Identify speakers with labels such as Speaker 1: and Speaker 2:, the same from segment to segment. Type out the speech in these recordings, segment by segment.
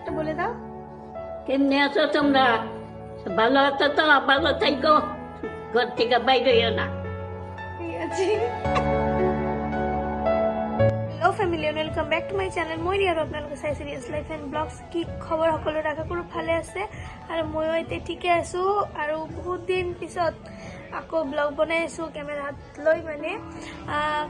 Speaker 1: একটা বলে দাও।
Speaker 2: কেমনে আছো তোমরা? ভালো আছো তো? ভালো থাকো, ঘর থেকে বাইরে হইও না।
Speaker 1: ঠিক আছে। Hello' family, welcome back to my channel. মই আৰু আপোনালোকে চাই চিৰিয়াছ লাইফ এণ্ড ব্লগছ। কি খবৰ সকলোৰে? আশা কৰোঁ ভালে আছে আৰু ময়ো এতিয়া ঠিকে আছোঁ। আৰু বহুত দিন পিছত আকৌ ব্লগ বনাই আছোঁ কেমেৰা হাত লৈ, মানে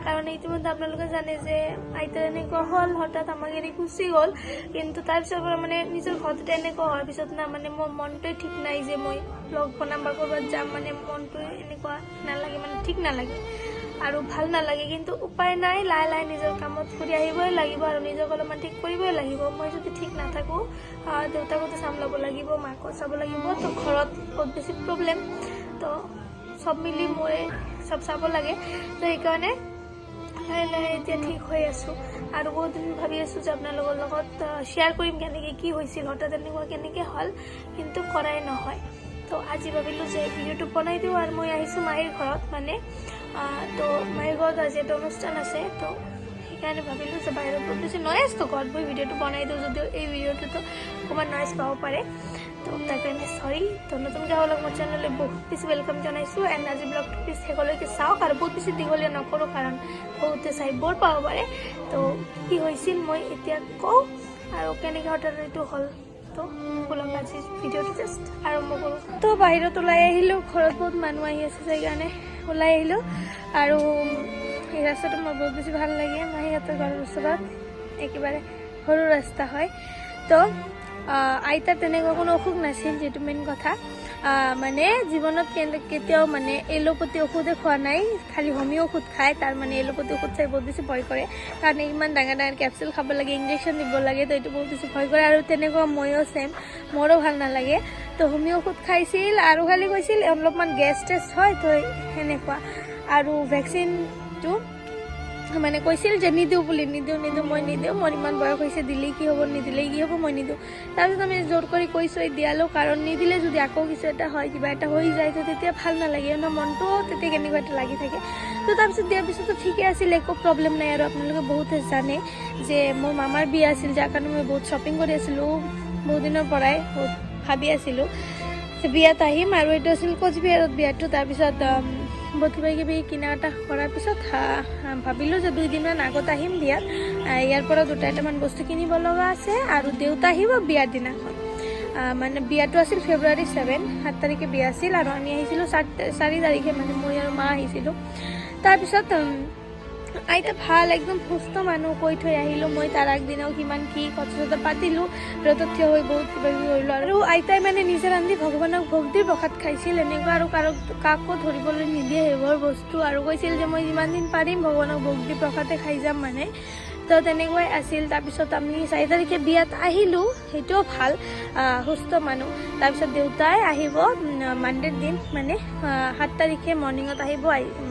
Speaker 1: কাৰণ ইতিমধ্যে আপোনালোকে জানে যে আইতাৰ এনেকুৱা হ'ল, হঠাৎ আমাক এৰি গুচি গ'ল। কিন্তু তাৰপিছৰ পৰা মানে নিজৰ ঘৰতে এনেকুৱা হোৱাৰ পিছত না মানে মোৰ মনটোৱে ঠিক নাই যে মই ব্লগ বনাম বা ক'ৰবাত যাম, মানে মনটো এনেকুৱা নালাগে, মানে ঠিক নালাগে আৰু ভাল নালাগে। কিন্তু উপায় নাই, লাহে লাহে নিজৰ কামত কৰি আহিবই লাগিব আৰু নিজক অলপমান ঠিক কৰিবই লাগিব। মই যদি ঠিক নাথাকোঁ, দেউতাকোতো চম্ভালিব লাগিব, মাকো চাব লাগিব, তো ঘৰত বহুত বেছি প্ৰব্লেম, তো চব মিলি মই চব চাব লাগে। তো সেইকাৰণে লাহে লাহে এতিয়া ঠিক হৈ আছোঁ আৰু বহুত দিন ভাবি আছোঁ যে আপোনালোকৰ লগত শ্বেয়াৰ কৰিম কেনেকৈ কি হৈছিল, হঠাৎ এনেকুৱা কেনেকৈ হ'ল, কিন্তু কৰাই নহয়। তো আজি ভাবিলোঁ যে ভিডিঅ'টো বনাই দিওঁ আৰু মই আহিছোঁ মাহীৰ ঘৰত, মানে তো মাহীৰ ঘৰত আজি এটা অনুষ্ঠান আছে। তো সেইকাৰণে ভাবিলোঁ যে বাহিৰত বহুত বেছি নয়েজটো ঘৰত বহি ভিডিঅ'টো বনাই দিওঁ, যদিও এই ভিডিঅ'টোতো অকণমান নয়েজ পাব পাৰে। তো তাৰ কাৰণে চৰি। তো নতুনকৈ হ'লক মোৰ চেনেললৈ বহুত বেছি ৱেলকাম জনাইছোঁ। এণ্ড আজি ব্লগটো প্লিজ শেষলৈকে চাওক আৰু বহুত বেছি দীঘলীয়া নকৰোঁ, কাৰণ বহুতে চাই বৰ পাব পাৰে। তো কি হৈছিল মই এতিয়া কওঁ আৰু কেনেকৈ হঠাৎ এইটো হ'ল। তো বলক আজি ভিডিঅ'টো জাষ্ট আৰম্ভ কৰোঁ। তো বাহিৰত ওলাই আহিলোঁ, ঘৰত বহুত মানুহ আহি আছে সেইকাৰণে ওলাই আহিলোঁ। আৰু এই ৰাস্তাটো মোৰ বহুত বেছি ভাল লাগে, মাহীহঁতৰ ঘৰৰ ওচৰত একেবাৰে সৰু ৰাস্তা হয়। তো আইতাৰ তেনেকুৱা কোনো অসুখ নাছিল, যিটো মেইন কথা। মানে জীৱনত কেতিয়াও মানে এলোপেথি ঔষধে খোৱা নাই, খালি হোমিও ঔষধ খায়। তাৰ মানে এলোপেথি ঔষধ চাই বহুত বেছি ভয় কৰে, কাৰণ ইমান ডাঙৰ ডাঙৰ কেপচুল খাব লাগে, ইঞ্জেকশ্যন দিব লাগে, তো এইটো বহুত বেছি ভয় কৰে। আৰু তেনেকুৱা ময়ো ছেম, মোৰো ভাল নালাগে। তো হোমিও ঔষধ খাইছিল আৰু খালি কৈছিল অলপমান গেছ টেষ্ট হয়, তো সেনেকুৱা। আৰু ভেকচিনটো মানে কৈছিল যে নিদিওঁ বুলি, নিদিওঁ মই নিদিওঁ, মোৰ ইমান বয়স হৈছে, দিলেই কি হ'ব, নিদিলেই কি হ'ব, মই নিদিওঁ। তাৰপিছত আমি জোৰ কৰি কৈছোঁ দিয়ালোঁ, কাৰণ নিদিলে যদি আকৌ কিছু এটা হয়, কিবা এটা হৈ যায়, তো তেতিয়া ভাল নালাগে ন, মনটো তেতিয়া কেনেকুৱা এটা লাগি থাকে। তো তাৰপিছত দিয়াৰ পিছতো ঠিকে আছিল, একো প্ৰব্লেম নাই। আৰু আপোনালোকে বহুতে জানে যে মোৰ মামাৰ বিয়া আছিল, যাৰ কাৰণে মই বহুত শ্বপিং কৰি আছিলোঁ, বহুত দিনৰ পৰাই বহুত ভাবি আছিলোঁ যে বিয়াত আহিম। আৰু এইটো আছিল কোচবিহাৰত বিয়াটো। তাৰপিছত বহুত কিবা কিবি কিনা এটা কৰাৰ পিছত ভাবিলোঁ যে 2 দিনমান আগত আহিম বিয়াত। ইয়াৰ পৰা 2-3টামান বস্তু কিনিব লগা আছে, আৰু দেউতা আহিব বিয়াৰ দিনাখন। মানে বিয়াটো আছিল ফেব্ৰুৱাৰী 7 তাৰিখে বিয়া আছিল, আৰু আমি আহিছিলোঁ 4 তাৰিখে, মানে মই আৰু মা আহিছিলোঁ। তাৰপিছত আইতা ভাল, একদম সুস্থ মানুহ, কৈ থৈ আহিলোঁ মই। তাৰ আগদিনাও কিমান কি কথা চথা পাতিলোঁ, ৰ'দত থিয় হৈ বহুত কিবা কিবি কৰিলোঁ। আৰু আইতাই মানে নিজে ৰান্ধি ভগৱানক ভোগ দি প্ৰসাদ খাইছিল, এনেকুৱা। আৰু কাকো ধৰিবলৈ নিদিয়ে সেইবোৰ বস্তু, আৰু কৈছিল যে মই যিমান দিন পাৰিম ভগৱানক ভোগ দি প্ৰসাদে খাই যাম, মানে। তো তেনেকুৱাই আছিল। তাৰপিছত আমি 4 তাৰিখে বিয়াত আহিলোঁ, সেইটোও ভাল, সুস্থ মানুহ। তাৰপিছত দেউতাই আহিব মানডেৰ দিন, মানে 7 তাৰিখে মৰ্ণিঙত আহিব,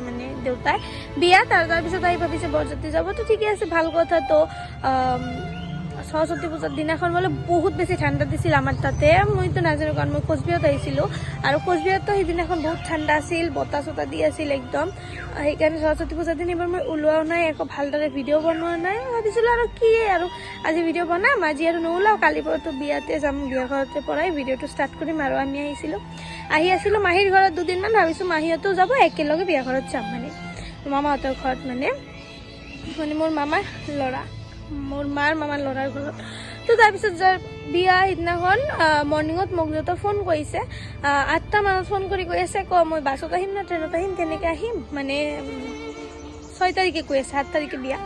Speaker 1: মানে দেউতাই বিয়াত। আৰু তাৰপিছত আহি ভাবিছে বৰযাত্ৰী যাব, তো ঠিকে আছে, ভাল কথা। তো সৰস্বতী পূজাৰ দিনাখন বোলে বহুত বেছি ঠাণ্ডা দিছিল আমাৰ তাতে, মইতো নাজানো, কাৰণ মই কোচবিহাৰত আহিছিলোঁ। আৰু কোচবিহাৰতো সেইদিনাখন বহুত ঠাণ্ডা আছিল, বতাহ চতাহ দি আছিল একদম। সেইকাৰণে সৰস্বতী পূজাৰ দিন এইবাৰ মই ওলোৱাও নাই, একো ভালদৰে ভিডিঅ' বনোৱা নাই। ভাবিছিলোঁ আৰু কি, আৰু আজি ভিডিঅ' বনাম, আজি আৰু নোলাওঁ, কালিৰ পৰাতো বিয়াতে যাম, বিয়া ঘৰতে পৰাই ভিডিঅ'টো ষ্টাৰ্ট কৰিম। আৰু আমি আহি আছিলোঁ মাহীৰ ঘৰত 2 দিনমান, ভাবিছোঁ মাহীহঁতেও যাব, একেলগে বিয়া ঘৰত যাম, মানে মামাহঁতৰ ঘৰত, মানে মোৰ মামাৰ ল'ৰা, মোৰ মাৰ মামাৰ ল'ৰাৰ ঘৰত। তো তাৰপিছত যাৰ বিয়া সিদিনাখন মৰ্ণিঙত মোক দেউতা ফোন কৰিছে, 8টা মানত ফোন কৰি কৈ আছে, মই বাছত আহিম না ট্ৰেইনত আহিম, কেনেকৈ আহিম, মানে 6 তাৰিখে কৈ আছে, 7 তাৰিখে বিয়া।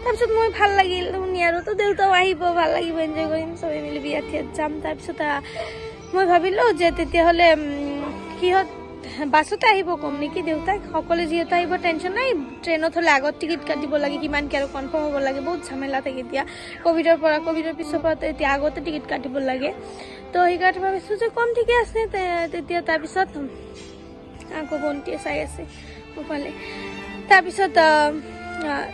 Speaker 1: তাৰপিছত মই ভাল লাগিল শুনি, আৰু তো দেউতাও আহিব, ভাল লাগিব, এনজয় কৰিম, চবেই মিলি বিয়াত যাম। তাৰপিছত মই ভাবিলোঁ যে তেতিয়াহ'লে কিহত বাছতে আহিব কম নেকি দেউতাক, সকলোৱে যিহেতু আহিব টেনশ্যন নাই। ট্ৰেইনত হ'লে আগত টিকেট কাটিব লাগে, কিমান কি আৰু কনফাৰ্ম হ'ব লাগে, বহুত ঝামেলা থাকে এতিয়া। ক'ভিডৰ পিছৰ পৰা এতিয়া আগতে টিকেট কাটিব লাগে। তো সেইকাৰণে ভাবিছোঁ যে কম, ঠিকে আছে তেতিয়া। তাৰপিছত আকৌ ভণ্টিয়ে চাই আছে মোফালে। তাৰপিছত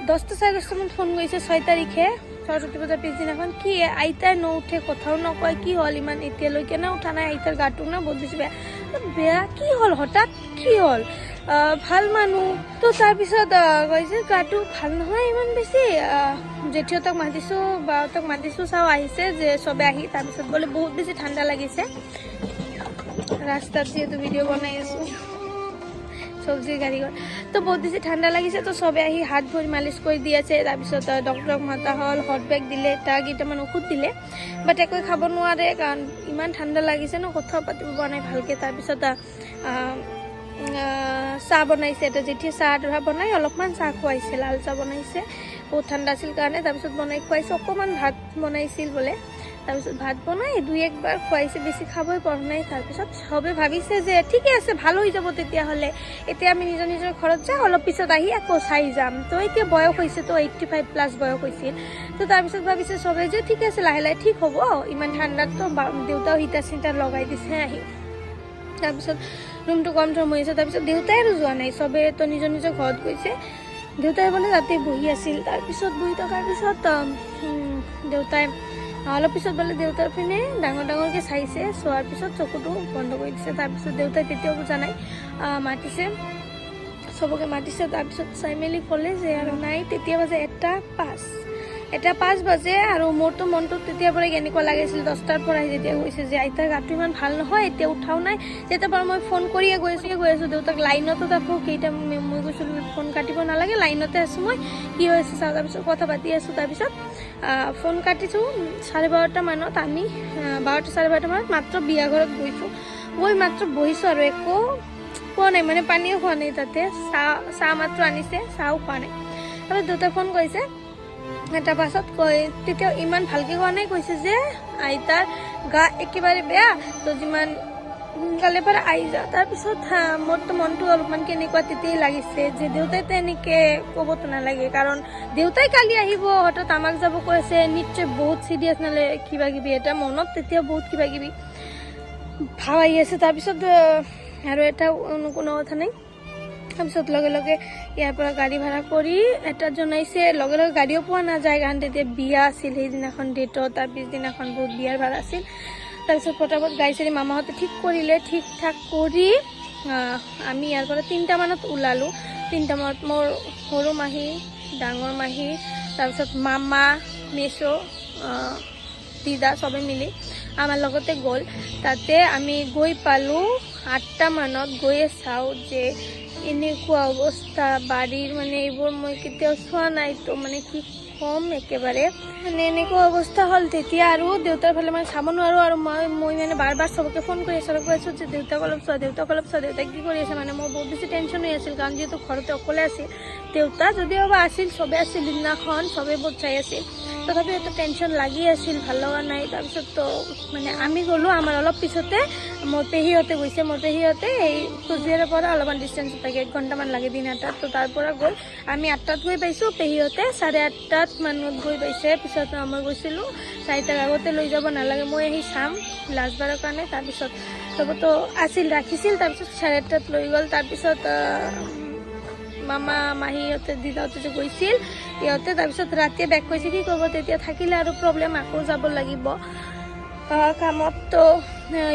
Speaker 1: 10টা 10:30 ফোন কৰিছে 6 তাৰিখে সৰস্বতী পূজাৰ পিছদিনাখন। কি আইতাই নুঠে, কথাও নকয়, কি হ'ল ইমান এতিয়ালৈকে না উঠা নাই, আইতাৰ গাটো না বহুত বেছি বেয়া। কি হ'ল হঠাৎ, কি হ'ল? ভাল মানুহ তো তাৰপিছত কৈছে গাটো ভাল নহয় ইমান বেছি জেঠিহঁতক মাতিছোঁ বাহঁতক মাতিছোঁ চাওঁ আহিছে যে চবে আহি তাৰপিছত বোলে বহুত বেছি ঠাণ্ডা লাগিছে ৰাস্তাত যিহেতু ভিডিঅ' বনাই আছোঁ চব্জিৰ কাৰিকৰ তো বহুত বেছি ঠাণ্ডা লাগিছে তো চবে আহি হাত ভৰি মালিচ কৰি দি আছে তাৰপিছত ডক্টৰক মাতা হ'ল হট বেগ দিলে তাৰ কেইটামান ঔষধ দিলে বাট একোৱে খাব নোৱাৰে কাৰণ ইমান ঠাণ্ডা লাগিছে ন কথা পাতিব পৰা নাই ভালকৈ তাৰপিছত চাহ বনাইছে এটা জেঠিয়ে চাহ ধৰা বনাই অলপমান চাহ খুৱাইছে লাল চাহ বনাইছে বহুত ঠাণ্ডা আছিল কাৰণে তাৰপিছত বনাই খুৱাইছে অকণমান ভাত বনাইছিল বোলে তাৰপিছত ভাত বনাই দুই একবাৰ খুৱাইছে বেছি খাবই পৰা নাই তাৰপিছত চবে ভাবিছে যে ঠিকে আছে ভাল হৈ যাব তেতিয়াহ'লে এতিয়া আমি নিজৰ নিজৰ ঘৰত যাওঁ অলপ পিছত আহি আকৌ চাই যাম তো এতিয়া বয়স হৈছে তো 85+ বয়স হৈছিল তো তাৰপিছত ভাবিছে চবে যে ঠিক আছে লাহে লাহে ঠিক হ'ব ইমান ঠাণ্ডাত তো দেউতাও হিটাৰ চিটাৰ লগাই দিছে আহি তাৰপিছত ৰুমটো কম থম হৈছে তাৰপিছত দেউতাই আৰু যোৱা নাই চবে তো নিজৰ নিজৰ ঘৰত গৈছে দেউতাই বোলে তাতে বহি আছিল তাৰপিছত বহি থকাৰ পিছত দেউতাই অলপ পিছত বোলে দেউতাৰ পিনে ডাঙৰ ডাঙৰকৈ চাইছে চোৱাৰ পিছত চকুটো বন্ধ কৰি দিছে তাৰপিছত দেউতাই তেতিয়াও বুজা নাই মাতিছে চবকে মাতিছে তাৰপিছত চাই মেলি ক'লে যে আৰু নাই তেতিয়া বাজে 1:05 বাজে আৰু মোৰতো মনটো তেতিয়াৰ পৰাই কেনেকুৱা লাগিছিল 10টাৰ পৰাই যেতিয়া গৈছে যে আইতাৰ গাটো ইমান ভাল নহয় এতিয়া উঠাও নাই তেতিয়াৰ পৰা মই ফোন কৰিয়ে গৈ আছোঁ দেউতাক লাইনতো থাকোঁ কেইটা মই গৈছিলোঁ ফোন কাটিব নালাগে লাইনতে আছোঁ মই কি হৈছে চাওঁ তাৰপিছত কথা পাতি আছোঁ তাৰপিছত ফোন কাটিছোঁ 12:30 মানত আমি 12টা 12:30 মানত মাত্ৰ বিয়া ঘৰত গৈছোঁ গৈ মাত্ৰ বহিছোঁ আৰু একো খোৱা নাই মানে পানীও খোৱা নাই তাতে চাহ মাত্ৰ আনিছে চাহও খোৱা নাই তাৰপিছত দেউতাই ফোন কৰিছে এটা পাছত কৈ তেতিয়া ইমান ভালকৈ কোৱা নাই কৈছে যে আইতাৰ গা একেবাৰে বেয়া তো যিমান সোনকালে পৰা আহি যা তাৰপিছত মোৰতো মনটো অলপমান কেনেকুৱা তেতিয়াই লাগিছে যে দেউতাইতো এনেকৈ ক'বতো নালাগে কাৰণ দেউতাই কালি আহিব হঠাৎ আমাক যাব কৈ আছে নিশ্চয় বহুত চিৰিয়াছ নালে কিবা কিবি এটা মনত তেতিয়া বহুত কিবা কিবি ভাৱ আহি আছে তাৰপিছত আৰু এটা কোনো কথা নাই তাৰপিছত লগে লগে ইয়াৰ পৰা গাড়ী ভাড়া কৰি এটা জনাইছে লগে লগে গাড়ীও পোৱা নাযায় কাৰণ তেতিয়া বিয়া আছিল সেইদিনাখন ডেটত তাৰ পিছদিনাখন বহুত বিয়াৰ ভাড়া আছিল তাৰপিছত পটাপট গাড়ী চাড়ী মামাহঁতে ঠিক কৰিলে ঠিক ঠাক কৰি আমি ইয়াৰ পৰা 3টা মানত ওলালোঁ 3টা মানত মোৰ সৰু মাহী ডাঙৰ মাহী তাৰপিছত মামা মেছো দিদা চবে মিলি আমাৰ লগতে গ'ল তাতে আমি গৈ পালোঁ 8টা মানত গৈয়ে চাওঁ যে এনেকুৱা অৱস্থা বাড়িৰ মানে এইবোৰ মই কেতিয়াও চোৱা নাই তো মানে কি কম একেবাৰে মানে এনেকুৱা অৱস্থা হ'ল তেতিয়া আৰু দেউতাৰ ফালে মানে চাব নোৱাৰোঁ আৰু মই মানে বাৰ বাৰ চবকে ফোন কৰি আছোঁ যে দেউতাক অলপ চোৱা দেউতাক কি কৰি আছে মানে মোৰ বহুত বেছি টেনশ্যন হৈ আছিল কাৰণ যিহেতু ঘৰতে অকলে আছিল দেউতা যদিও বা আছিল চবে আছিল সিদিনাখন চবে বহুত চাই আছিল তথাপিও এটা টেনশ্যন লাগি আছিল ভাল লগা নাই তাৰপিছত তো মানে আমি গ'লোঁ আমাৰ অলপ পিছতে মোৰ পেহীহঁতে গৈছে মোৰ পেহীহঁতে এই কোচবিহাৰৰ পৰা অলপমান ডিষ্টেঞ্চ থাকে 1 ঘণ্টামান লাগে দিন এটাত তো তাৰ পৰা গৈ আমি 8টাত গৈ পাইছোঁ পেহীহঁতে 8:30 মানত গৈ পাইছে পিছত মই গৈছিলোঁ 4টাৰ আগতে লৈ যাব নালাগে মই আহি চাম লাষ্টবাৰৰ কাৰণে তাৰপিছত চবতো আছিল ৰাখিছিল তাৰপিছত 8:30 লৈ গ'ল তাৰপিছত মামা মাহীহঁতে দিদাহঁতে যে গৈছিল ইহঁতে তাৰপিছত ৰাতিয়ে বেক কৰিছে কি কৰিব তেতিয়া থাকিলে আৰু প্ৰব্লেম আকৌ যাব লাগিব কামত তো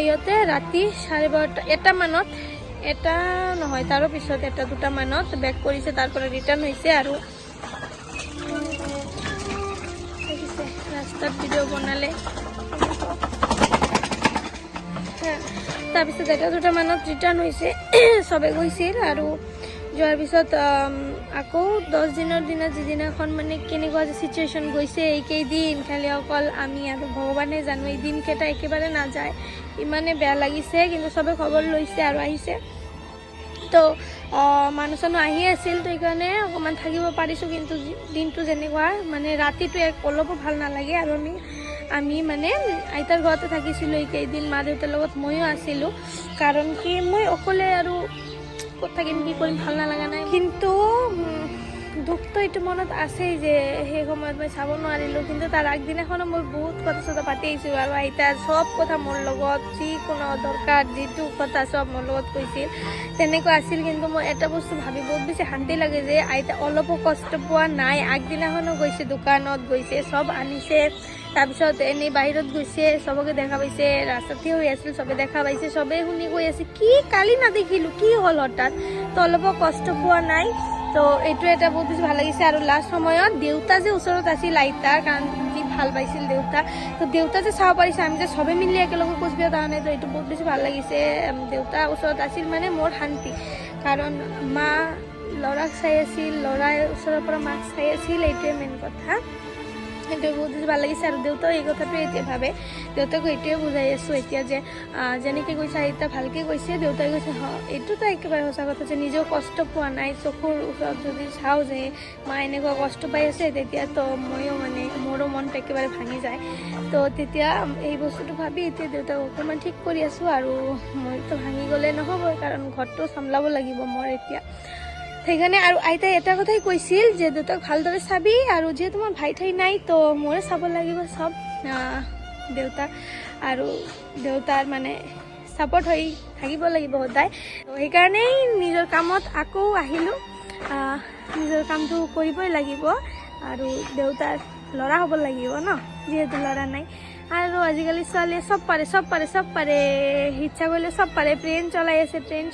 Speaker 1: ইহঁতে ৰাতি 12:30 1টা মানত এটা নহয় তাৰো পিছত 1-2টা মানত বেক কৰিছে তাৰ পৰা ৰিটাৰ্ণ হৈছে আৰু ৰাস্তাত ভিডিঅ' বনালে তাৰপিছত 1-2টা মানত ৰিটাৰ্ণ হৈছে চবে গৈছিল আৰু যোৱাৰ পিছত আকৌ 10 দিনৰ দিনা যিদিনাখন মানে কেনেকুৱা যে চিটুৱেশ্যন গৈছে এইকেইদিন খালি অকল আমি আৰু ভগৱানে জানো এই দিনকেইটা একেবাৰে নাযায় ইমানে বেয়া লাগিছে কিন্তু চবে খবৰ লৈছে আৰু আহিছে তো মানুহ চানুহ আহি আছিল তো সেইকাৰণে অকণমান থাকিব পাৰিছোঁ কিন্তু দিনটো যেনেকুৱা মানে ৰাতিটো অলপো ভাল নালাগে আৰু আমি মানে আইতাৰ ঘৰতে থাকিছিলোঁ এইকেইদিন মা দেউতাৰ লগত ময়ো আছিলোঁ কাৰণ কি মই অকলে আৰু ক'ত থাকিম কি কৰিম ভাল নালাগা নাই কিন্তু দুখটো এইটো মনত আছেই যে সেই সময়ত মই চাব নোৱাৰিলোঁ কিন্তু তাৰ আগদিনাখনো মই বহুত কথা চথা পাতি আহিছিলোঁ আৰু আইতাৰ চব কথা মোৰ লগত যিকোনো দৰকাৰ যিটো কথা চব মোৰ লগত কৈছিল তেনেকুৱা আছিল কিন্তু মই এটা বস্তু ভাবি বহুত বেছি শান্তি লাগে যে আইতা অলপো কষ্ট পোৱা নাই আগদিনাখনো গৈছে দোকানত গৈছে চব আনিছে তাৰপিছত এনেই বাহিৰত গৈছে চবকে দেখা পাইছে ৰাস্তাতে হৈ আছিল চবে দেখা পাইছে চবেই শুনি কৈ আছে কি কালি নাদেখিলোঁ কি হ'ল হঠাৎ তো অলপো কষ্ট পোৱা নাই। তো এইটো এটা বহুত বেছি ভাল লাগিছে। আৰু লাষ্ট সময়ত দেউতা যে ওচৰত আছিল আইতাৰ, কাৰণ যি ভাল পাইছিল দেউতা, তো দেউতা যে চাব পাৰিছে, আমি যে চবে মিলি একেলগে কোচবিহাৰত অহা নাই, তো এইটো বহুত বেছি ভাল লাগিছে। দেউতা ওচৰত আছিল মানে মোৰ শান্তি, কাৰণ মা ল'ৰাক চাই আছিল, ল'ৰাই ওচৰৰ পৰা মাক চাই আছিল, এইটোৱে মেইন কথা। সেইটো বহুত বেছি ভাল লাগিছে। আৰু দেউতাও এই কথাটোৱে এতিয়া ভাবে, দেউতাকো এইটোৱে বুজাই আছোঁ এতিয়া যে যেনেকৈ কৈছে আইতা ভালকৈ কৈছে, দেউতাই কৈছে এইটোতো একেবাৰে সঁচা কথা যে নিজেও কষ্ট পোৱা নাই। চকুৰ ওচৰত যদি চাওঁ যে মা এনেকুৱা কষ্ট পাই আছে, তেতিয়াতো ময়ো মানে মোৰো মনটো একেবাৰে ভাঙি যায়। তো তেতিয়া এই বস্তুটো ভাবি এতিয়া দেউতাক অকণমান ঠিক কৰি আছোঁ। আৰু মইতো ভাঙি গ'লে নহ'বই, কাৰণ ঘৰটো চম্ভালিব লাগিব মোৰ এতিয়া। সেইকাৰণে আৰু আইতাই এটা কথাই কৈছিল যে দেউতাক ভালদৰে চাবি, আৰু যিহেতু মোৰ ভাই ঠাই নাই, তো মোৰে চাব লাগিব চব দেউতাক, আৰু দেউতাৰ মানে ছাপৰ্ট হৈ থাকিব লাগিব সদায়। তো সেইকাৰণেই নিজৰ কামত আকৌ আহিলোঁ। নিজৰ কামটো কৰিবই লাগিব, আৰু দেউতাৰ ল'ৰা হ'ব লাগিব ন, যিহেতু ল'ৰা নাই। আৰু আজিকালি ছোৱালীয়ে চব পাৰে, ইচ্ছা কৰিলে চব পাৰে। ট্ৰেইন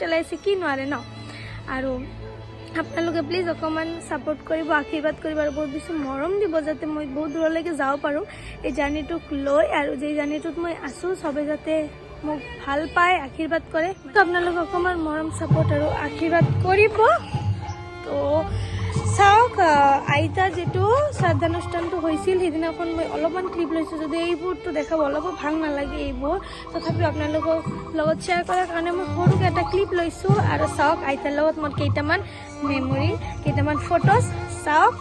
Speaker 1: চলাই আছে, কি নোৱাৰে ন। আৰু আপোনালোকে প্লিজ অকণমান ছাপোৰ্ট কৰিব, আশীৰ্বাদ কৰিব, আৰু বহুত বেছি মৰম দিব, যাতে মই বহুত দূৰলৈকে যাব পাৰোঁ এই জাৰ্ণিটোক লৈ। আৰু যে জাৰ্ণিটোত মই আছোঁ, চবে যাতে মোক ভাল পায়, আশীৰ্বাদ কৰে। তো আপোনালোকে অকণমান মৰম ছাপোৰ্ট আৰু আশীৰ্বাদ কৰিব। তো চাওক, আইতা যিটো শ্ৰাদ্ধানুষ্ঠানটো হৈছিল, সেইদিনাখন মই অলপমান ক্লিপ লৈছোঁ, যদি এইবোৰতো দেখাব অলপো ভাল নালাগে এইবোৰ, তথাপিও আপোনালোকৰ লগত শ্বেয়াৰ কৰাৰ কাৰণে মই সৰুকৈ এটা ক্লিপ লৈছোঁ। আৰু চাওক, আইতাৰ লগত মোৰ কেইটামান মেমৰি, কেইটামান ফটোজ চাওক।